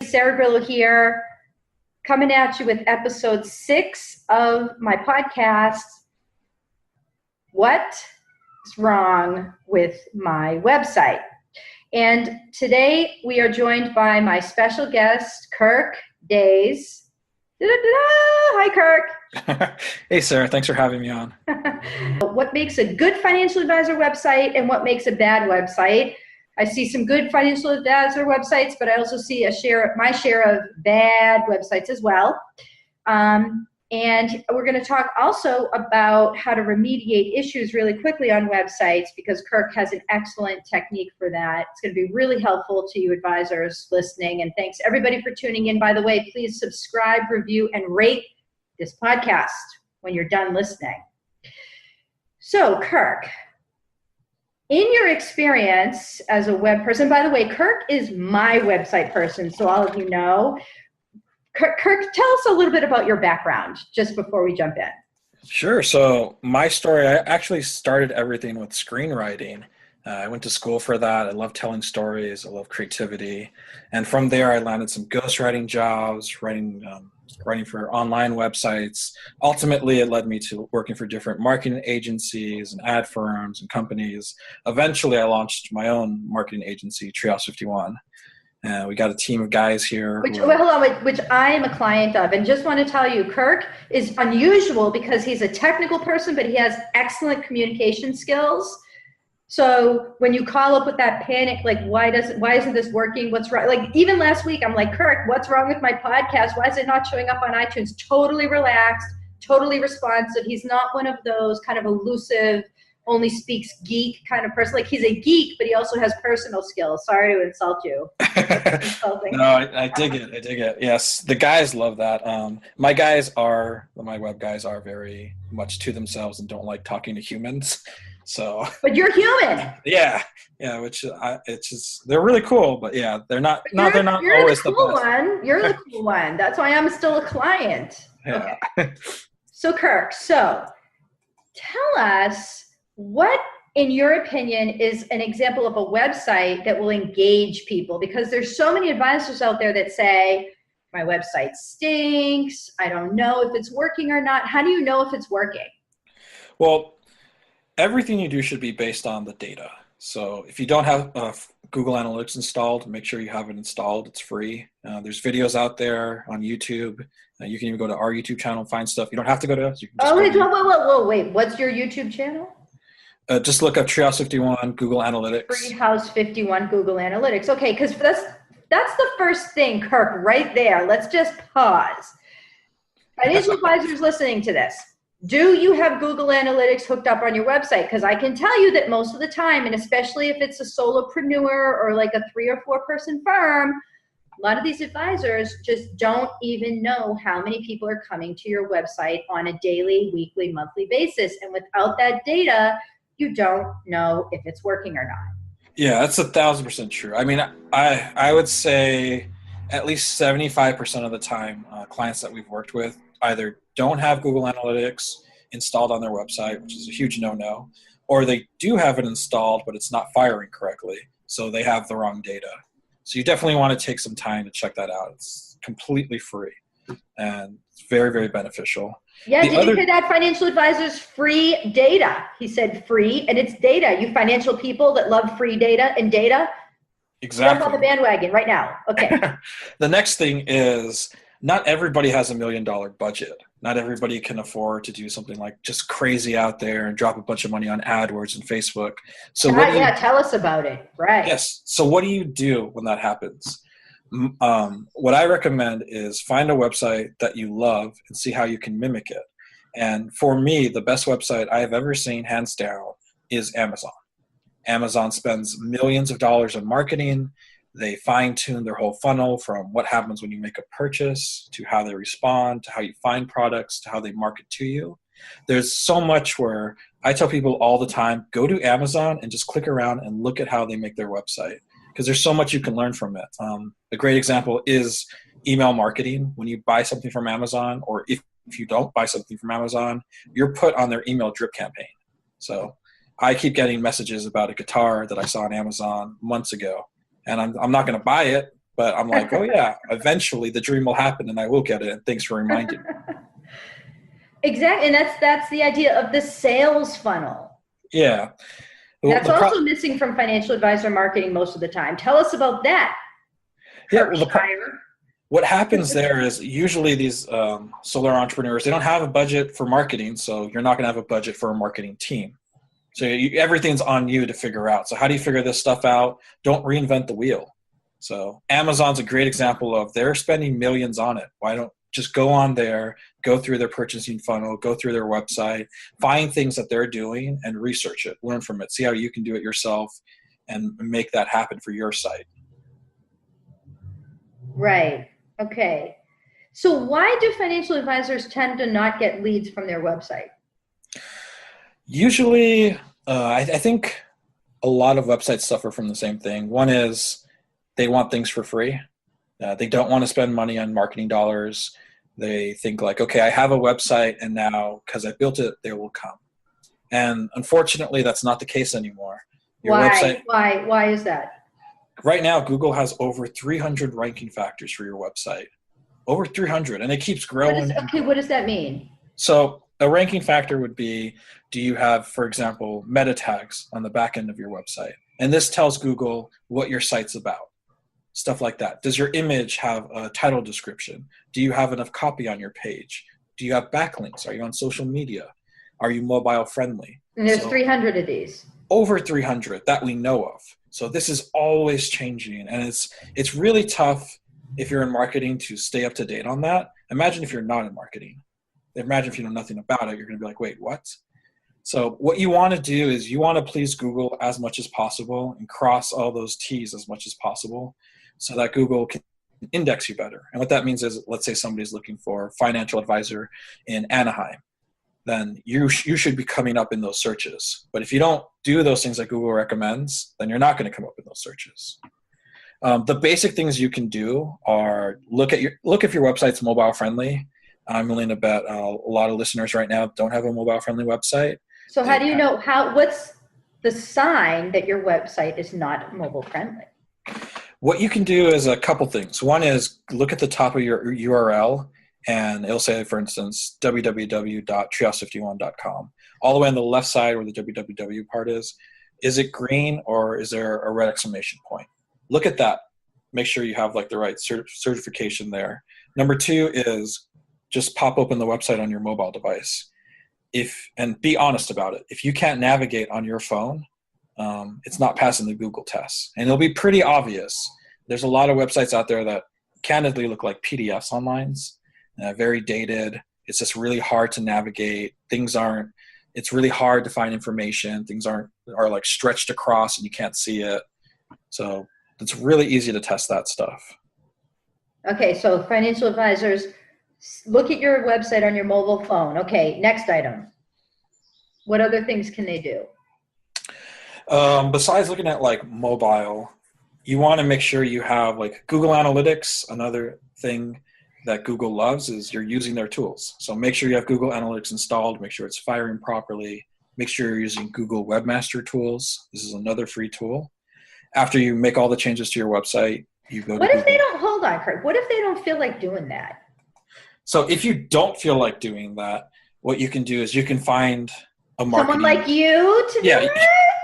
Sara Grillo here, coming at you with episode 6 of my podcast, What's Wrong with My Website? And today we are joined by my special guest, Kirk Deis. Hi, Kirk. Hey, Sarah. Thanks for having me on. What makes a good financial advisor website and what makes a bad website? I see some good financial advisor websites, but I also see my share of bad websites as well. And we're going to talk also about how to remediate issues really quickly on websites, because Kirk has an excellent technique for that. It's going to be really helpful to you advisors listening. And thanks everybody for tuning in. By the way, please subscribe, review, and rate this podcast when you're done listening. So, Kirk, in your experience as a web person, by the way, Kirk is my website person, so all of you know. Kirk, tell us a little bit about your background just before we jump in. Sure. So my story, I actually started everything with screenwriting. I went to school for that. I love telling stories. I love creativity. And from there, I landed some ghostwriting jobs, writing for online websites. Ultimately, it led me to working for different marketing agencies and ad firms and companies. Eventually, I launched my own marketing agency, Treehouse 51. We got a team of guys here. Which I am a client of. And just want to tell you, Kirk is unusual because he's a technical person, but he has excellent communication skills. So when you call up with that panic, like, why isn't this working? What's wrong? Like, even last week, I'm like, Kirk, what's wrong with my podcast? Why is it not showing up on iTunes? Totally relaxed, totally responsive. He's not one of those kind of elusive, only speaks geek kind of person. Like, he's a geek, but he also has personal skills. Sorry to insult you. No, I dig it. I dig it. Yes, the guys love that. My web guys are very much to themselves and don't like talking to humans. So, but you're human. Yeah. It's just, they're really cool, but yeah, they're not always the cool best. You're the cool one. That's why I'm still a client. Yeah. Okay. So Kirk, tell us what, in your opinion, is an example of a website that will engage people, because there's so many advisors out there that say, my website stinks. I don't know if it's working or not. How do you know if it's working? Well, everything you do should be based on the data. So if you don't have Google Analytics installed, make sure you have it installed. It's free. There's videos out there on YouTube. You can even go to our YouTube channel and find stuff. You don't have to go to us. You can just wait. What's your YouTube channel? Just look up Treehouse 51, Google Analytics. Treehouse 51, Google Analytics. Okay, because that's the first thing, Kirk, right there. Let's just pause. Financial advisors listening to this, do you have Google Analytics hooked up on your website? Because I can tell you that most of the time, and especially if it's a solopreneur or like a 3 or 4 person firm, a lot of these advisors just don't even know how many people are coming to your website on a daily, weekly, monthly basis. And without that data, you don't know if it's working or not. Yeah, that's 1,000% true. I mean, I would say at least 75% of the time, clients that we've worked with either don't have Google Analytics installed on their website, which is a huge no-no, or they do have it installed, but it's not firing correctly. So they have the wrong data. So you definitely want to take some time to check that out. It's completely free and it's very, very beneficial. Yeah, did you hear that? Financial advisors, free data. He said free, and it's data. You financial people that love free data and data, exactly. Jump on the bandwagon right now. Okay. The next thing is, not everybody has $1 million budget. Not everybody can afford to do something like just crazy out there and drop a bunch of money on AdWords and Facebook. So tell us about it. Right. Yes. So what do you do when that happens? What I recommend is find a website that you love and see how you can mimic it. And for me, the best website I have ever seen, hands down, is Amazon. Amazon spends millions of dollars on marketing. They fine-tune their whole funnel from what happens when you make a purchase to how they respond, to how you find products, to how they market to you. There's so much where I tell people all the time, go to Amazon and just click around and look at how they make their website, because there's so much you can learn from it. A great example is email marketing. When you buy something from Amazon, or if you don't buy something from Amazon, you're put on their email drip campaign. So I keep getting messages about a guitar that I saw on Amazon months ago, and I'm not going to buy it, But I'm like, oh yeah, eventually the dream will happen and I will get it. And thanks for reminding me. Exactly. And that's the idea of the sales funnel. Yeah. That's also missing from financial advisor marketing most of the time. Tell us about that. Yeah. What happens there is usually these solar entrepreneurs, they don't have a budget for marketing. So you're not going to have a budget for a marketing team. So everything's on you to figure out. So how do you figure this stuff out? Don't reinvent the wheel. So Amazon's a great example of they're spending millions on it. Why don't just go on there, go through their purchasing funnel, go through their website, find things that they're doing and research it, learn from it, see how you can do it yourself and make that happen for your site. Right. Okay. So why do financial advisors tend to not get leads from their website? Usually, I think a lot of websites suffer from the same thing. One is they want things for free. They don't want to spend money on marketing dollars. They think like, okay, I have a website and now because I built it, they will come. And unfortunately, that's not the case anymore. Why is that? Right now, Google has over 300 ranking factors for your website. Over 300, and it keeps growing. What does that mean? So a ranking factor would be, do you have, for example, meta tags on the back end of your website? And this tells Google what your site's about. Stuff like that. Does your image have a title description? Do you have enough copy on your page? Do you have backlinks? Are you on social media? Are you mobile friendly? And there's 300 of these. Over 300 that we know of. So this is always changing, and it's really tough if you're in marketing to stay up to date on that. Imagine if you're not in marketing. Imagine if you know nothing about it, you're going to be like, wait, what? So what you want to do is you want to please Google as much as possible and cross all those T's as much as possible so that Google can index you better. And what that means is, let's say somebody's looking for a financial advisor in Anaheim, then you should be coming up in those searches. But if you don't do those things that Google recommends, then you're not going to come up in those searches. The basic things you can do are look if your website's mobile friendly. I'm willing to bet a lot of listeners right now don't have a mobile friendly website. So how do you know what's the sign that your website is not mobile friendly? What you can do is a couple things. One is look at the top of your URL and it'll say, for instance, www.treehouse51.com. All the way on the left side where the www part is it green or is there a red exclamation point? Look at that. Make sure you have like the right certification there. Number two is just pop open the website on your mobile device. And be honest about it. If you can't navigate on your phone, it's not passing the Google tests. And it'll be pretty obvious. There's a lot of websites out there that candidly look like PDFs online, very dated. It's just really hard to navigate. It's really hard to find information. Things are like stretched across and you can't see it. So it's really easy to test that stuff. Okay, so financial advisors, look at your website on your mobile phone. Okay, next item. What other things can they do? Besides looking at like mobile, you want to make sure you have like Google Analytics. Another thing that Google loves is you're using their tools. So make sure you have Google Analytics installed, make sure it's firing properly, make sure you're using Google Webmaster Tools. This is another free tool. After you make all the changes to your website, you go to What if they don't, hold on, Kirk, what if they don't feel like doing that? So if you don't feel like doing that, what you can do is you can find a marketing. Someone like you to do it?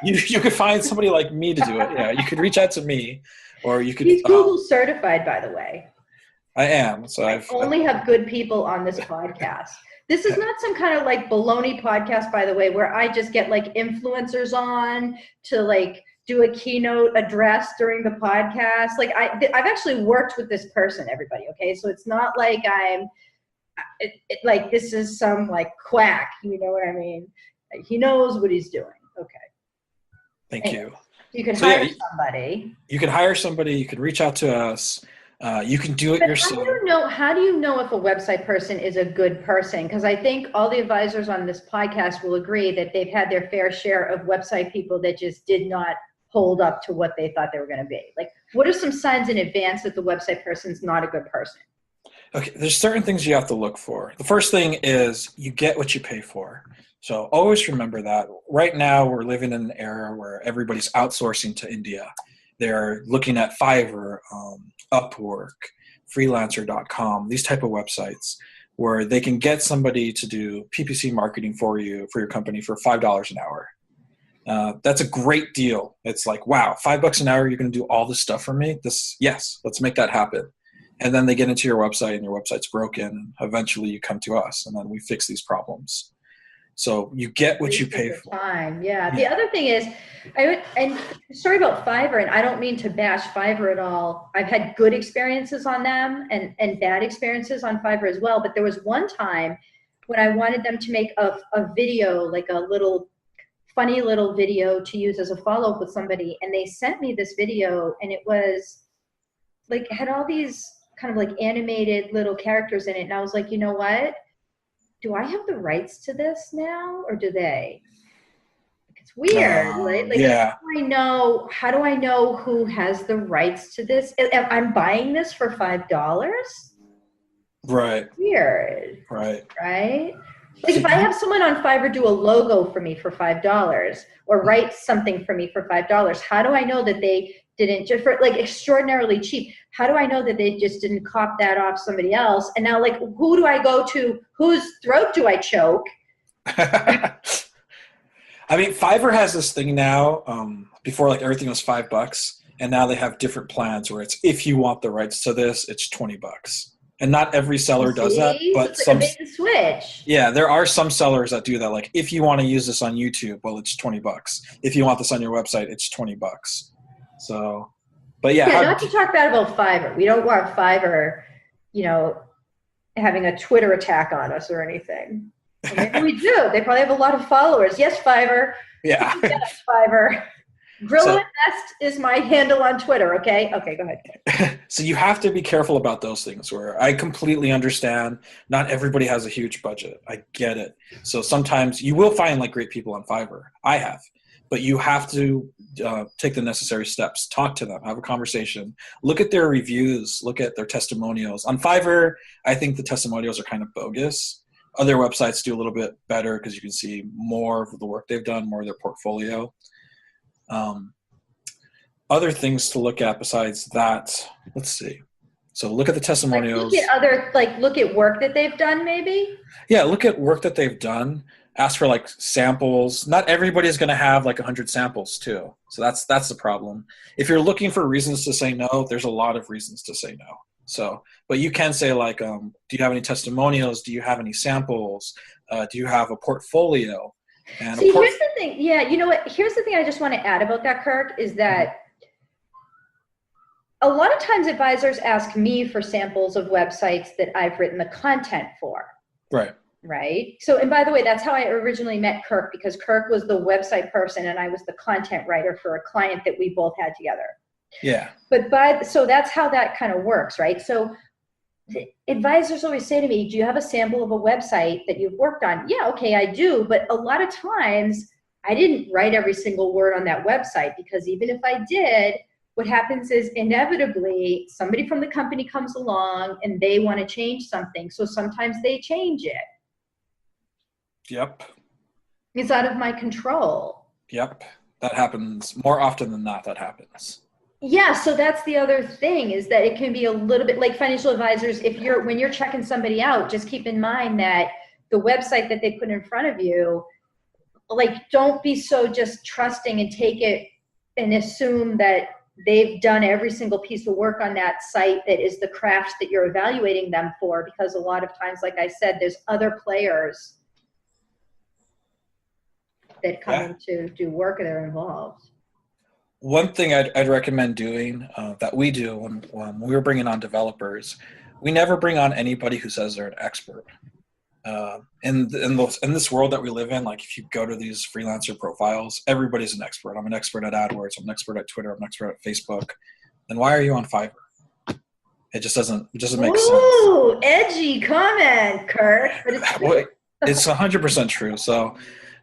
You could find somebody like me to do it. Yeah, you could reach out to me, or you could. He's Google certified, by the way. I am. So I only have good people on this podcast. This is not some kind of like baloney podcast, by the way, where I just get like influencers on to like do a keynote address during the podcast. Like I've actually worked with this person, everybody. Okay, so it's not like like this is some like quack. You know what I mean? He knows what he's doing. Okay. Thank you. You can hire somebody. You can hire somebody. You can reach out to us. You can do it yourself. How do you know if a website person is a good person? Because I think all the advisors on this podcast will agree that they've had their fair share of website people that just did not hold up to what they thought they were going to be. Like, what are some signs in advance that the website person's not a good person? Okay, there's certain things you have to look for. The first thing is you get what you pay for. So always remember that. Right now, we're living in an era where everybody's outsourcing to India. They're looking at Fiverr, Upwork, freelancer.com, these type of websites where they can get somebody to do PPC marketing for you, for your company, for $5 an hour. That's a great deal. It's like, wow, $5 an hour, you're going to do all this stuff for me? Yes, let's make that happen. And then they get into your website and your website's broken. And eventually you come to us and then we fix these problems. So you get what you pay for. Time. Yeah. The other thing is, and sorry about Fiverr, and I don't mean to bash Fiverr at all. I've had good experiences on them and bad experiences on Fiverr as well. But there was one time when I wanted them to make a video, like a little funny little video to use as a follow-up with somebody. And they sent me this video, and it was like, had all these kind of like animated little characters in it. And I was like, you know what? Do I have the rights to this now, or do they? It's weird, right? Like, yeah. How do I know who has the rights to this? I'm buying this for $5. Right. Weird. Right. Right. Like if I have someone on Fiverr do a logo for me for $5 or write something for me for $5, how do I know that they didn't just for like extraordinarily cheap? How do I know that they just didn't cop that off somebody else? And now, like, who do I go to? Whose throat do I choke? I mean, Fiverr has this thing now. Before, like, everything was $5, and now they have different plans where it's, if you want the rights to this, it's $20. And not every seller does that, but it's like a big switch. Yeah, there are some sellers that do that. Like, if you want to use this on YouTube, well, it's $20. If you want this on your website, it's $20. So, but yeah. Not to talk bad about Fiverr. We don't want Fiverr, having a Twitter attack on us or anything. Or maybe we do. They probably have a lot of followers. Yes, Fiverr. Yeah. Yes, Fiverr. Grillo Invest is my handle on Twitter, okay? Okay, go ahead. So you have to be careful about those things where I completely understand not everybody has a huge budget. I get it. So sometimes you will find like great people on Fiverr. I have. But you have to take the necessary steps. Talk to them. Have a conversation. Look at their reviews. Look at their testimonials. On Fiverr, I think the testimonials are kind of bogus. Other websites do a little bit better because you can see more of the work they've done, more of their portfolio. Other things to look at besides that, let's see. So look at the testimonials. Look at work that they've done, maybe? Yeah, look at work that they've done. Ask for like samples. Not everybody's going to have like 100 samples too. So that's the problem. If you're looking for reasons to say no, there's a lot of reasons to say no. So, but you can say like, do you have any testimonials? Do you have any samples? Do you have a portfolio? And here's the thing. Yeah, you know what? Here's the thing I just want to add about that, Kirk, is that a lot of times advisors ask me for samples of websites that I've written the content for. Right. So, and by the way, that's how I originally met Kirk, because Kirk was the website person and I was the content writer for a client that we both had together. Yeah. So that's how that kind of works, right? So advisors always say to me, do you have a sample of a website that you've worked on? Yeah, okay, I do. But a lot of times I didn't write every single word on that website, because even if I did, what happens is inevitably somebody from the company comes along and they want to change something. So sometimes they change it. Yep. It's out of my control. Yep. That happens more often than not. That happens. Yeah. So that's the other thing, is that it can be a little bit like financial advisors. When you're checking somebody out, just keep in mind that the website that they put in front of you, like, don't be so just trusting and take it and assume that they've done every single piece of work on that site that is the craft that you're evaluating them for, because a lot of times, like I said, there's other players that come in to do work that are involved. One thing I'd recommend doing that we do when we were bringing on developers, we never bring on anybody who says they're an expert. In this world that we live in, like if you go to these freelancer profiles, everybody's an expert. I'm an expert at AdWords. I'm an expert at Twitter. I'm an expert at Facebook. Then why are you on Fiverr? It just doesn't make sense. Ooh, edgy comment, Kirk. But it's 100% true. So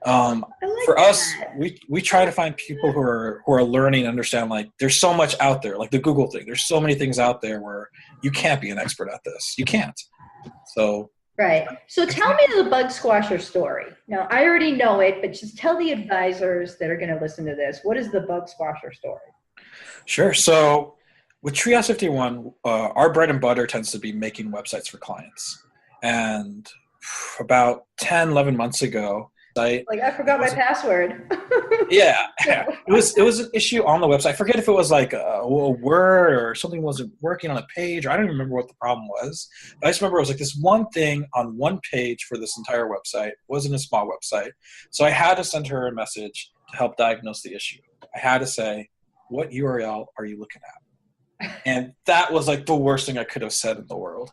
like for us, that. we try to find people who are learning and understand, like, there's so much out there, like the Google thing. There's so many things out there where you can't be an expert at this. You can't. So. Right. So tell me the bug squasher story. Now, I already know it, but just tell the advisors that are going to listen to this, what is the bug squasher story? Sure. So with Treehouse 51, our bread and butter tends to be making websites for clients. And about 10, 11 months ago, site Like, I forgot my was password. yeah, it was an issue on the website. I forget if it was like a word or something wasn't working on a page, or I don't even remember what the problem was. But I just remember it was like this one thing on one page for this entire website. It wasn't a small website. So I had to send her a message to help diagnose the issue. I had to say, what URL are you looking at? And that was like the worst thing I could have said in the world.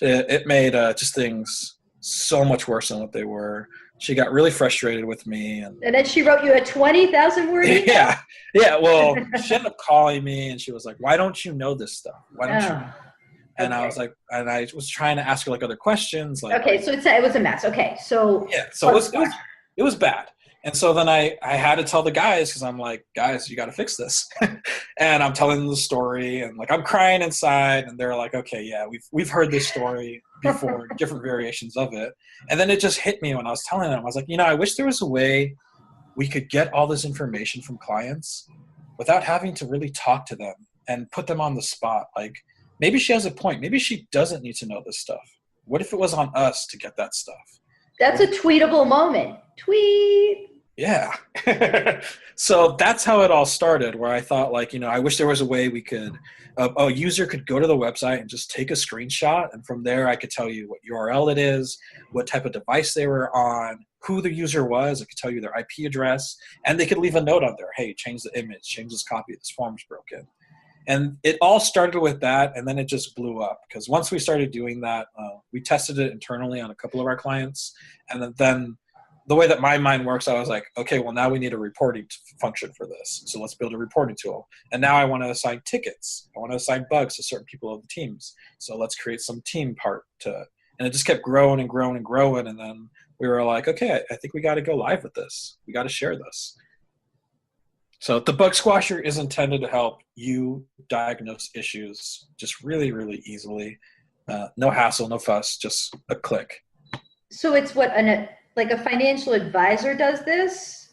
It made just things so much worse than what they were. She got really frustrated with me, and And then she wrote you a 20,000 word email? yeah. Well, she ended up calling me, and she was like, "Why don't you know this stuff? Why don't you?" And I was like, and I was trying to ask her like other questions, like, okay, so it was a mess. Okay, so yeah, so it was bad. And so then I had to tell the guys, because I'm like, guys, you got to fix this. And I'm telling them the story, and like I'm crying inside, and they're like, okay, yeah, we've heard this story before, different variations of it. And then it just hit me when I was telling them. I was like, I wish there was a way we could get all this information from clients without having to really talk to them and put them on the spot. Like, maybe she has a point. Maybe she doesn't need to know this stuff. What if it was on us to get that stuff? That's a tweetable moment. Tweet. Yeah. So that's how it all started, where I thought, like, I wish there was a way we could, a user could go to the website and just take a screenshot. And from there, I could tell you what URL it is, what type of device they were on, who the user was. I could tell you their IP address, and they could leave a note on there. Hey, change the image, change this copy. This form's broken. And it all started with that, and then it just blew up. Because once we started doing that, we tested it internally on a couple of our clients. And then the way that my mind works, I was like, okay, well, now we need a reporting function for this. So let's build a reporting tool. And now I want to assign tickets. I want to assign bugs to certain people of the teams. So let's create some team part to it. And it just kept growing and growing and growing. And then we were like, okay, I think we got to go live with this. We got to share this. So the bug squasher is intended to help you diagnose issues just really, really easily. No hassle, no fuss, just a click. So it's what like a financial advisor does this?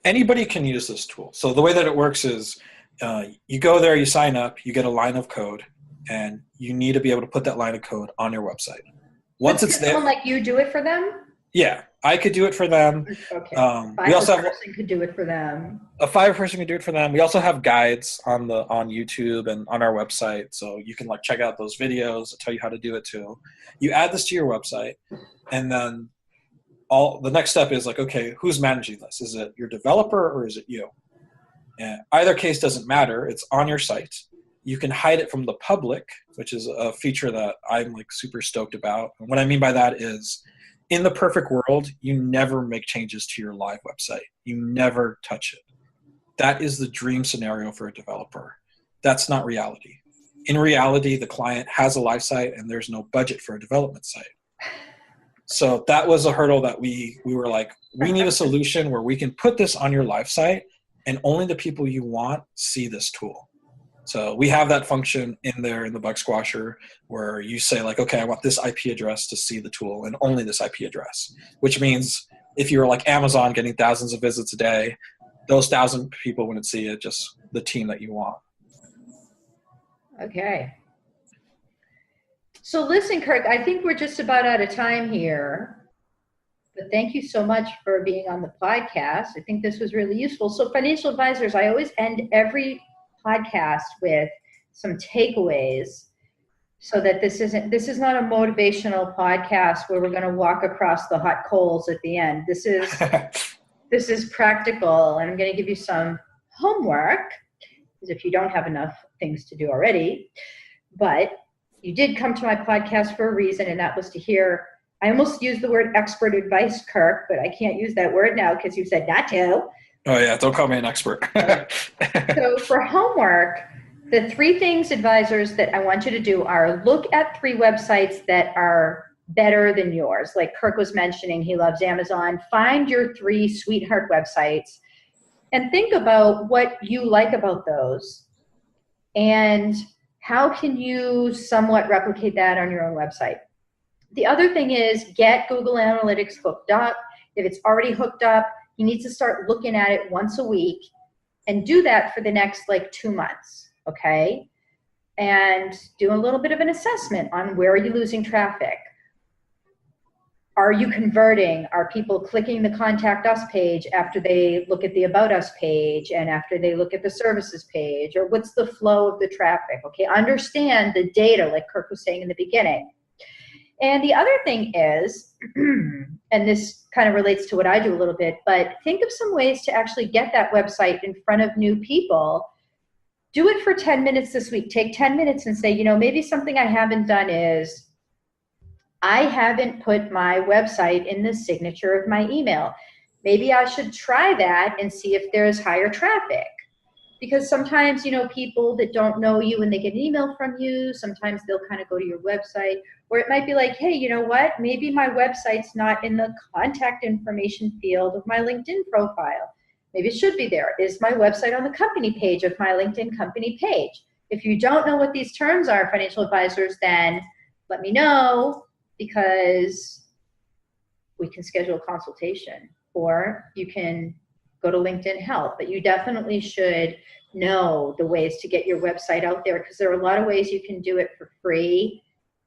Anybody can use this tool. So the way that it works is you go there, you sign up, you get a line of code, and you need to be able to put that line of code on your website. Once it's there, someone like you do it for them? Yeah, I could do it for them. Okay. We also have person could do it for them. A Fiverr person can do it for them. We also have guides on YouTube and on our website, so you can like check out those videos that tell you how to do it too. You add this to your website, and then the next step is like, okay, who's managing this? Is it your developer or is it you? And either case doesn't matter. It's on your site. You can hide it from the public, which is a feature that I'm like super stoked about. And what I mean by that is, in the perfect world, you never make changes to your live website. You never touch it. That is the dream scenario for a developer. That's not reality. In reality, the client has a live site and there's no budget for a development site. So that was a hurdle that we were like, we need a solution where we can put this on your live site and only the people you want see this tool. So we have that function in there in the bug squasher where you say like, okay, I want this IP address to see the tool and only this IP address, which means if you're like Amazon getting thousands of visits a day, those 1,000 people wouldn't see it, just the team that you want. Okay. So listen, Kirk, I think we're just about out of time here. But thank you so much for being on the podcast. I think this was really useful. So financial advisors, I always end every podcast with some takeaways so that this is not a motivational podcast where we're going to walk across the hot coals at the end. This is practical, and I'm going to give you some homework because if you don't have enough things to do already. But you did come to my podcast for a reason, and that was to hear, I almost used the word expert advice, Kirk, but I can't use that word now because you said not to. Oh yeah, don't call me an expert. So for homework, the 3 things, advisors, that I want you to do are look at 3 websites that are better than yours. Like Kirk was mentioning, he loves Amazon. Find your 3 sweetheart websites and think about what you like about those and how can you somewhat replicate that on your own website. The other thing is get Google Analytics hooked up. If it's already hooked up, you need to start looking at it once a week And do that for the next like 2 months, okay? And do a little bit of an assessment on where are you losing traffic? Are you converting? Are people clicking the Contact Us page after they look at the About Us page and after they look at the services page? Or what's the flow of the traffic? Okay, understand the data, like Kirk was saying in the beginning. And the other thing is, and this kind of relates to what I do a little bit, but think of some ways to actually get that website in front of new people. Do it for 10 minutes this week. Take 10 minutes and say, maybe something I haven't done is I haven't put my website in the signature of my email. Maybe I should try that and see if there's higher traffic. Because sometimes, people that don't know you and they get an email from you, sometimes they'll kind of go to your website, or it might be like, hey, you know what? Maybe my website's not in the contact information field of my LinkedIn profile. Maybe it should be there. Is my website on the company page of my LinkedIn company page? If you don't know what these terms are, financial advisors, then let me know, because we can schedule a consultation, or you can go to LinkedIn Help. But you definitely should know the ways to get your website out there, because there are a lot of ways you can do it for free,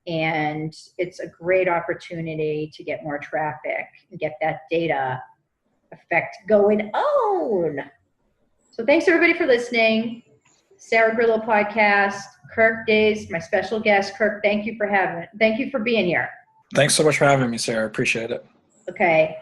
and it's a great opportunity to get more traffic and get that data effect going on. So thanks everybody for listening. Sara Grillo podcast, Kirk Deis, my special guest. Kirk, thank you for being here. Thanks so much for having me, Sarah. I appreciate it. Okay.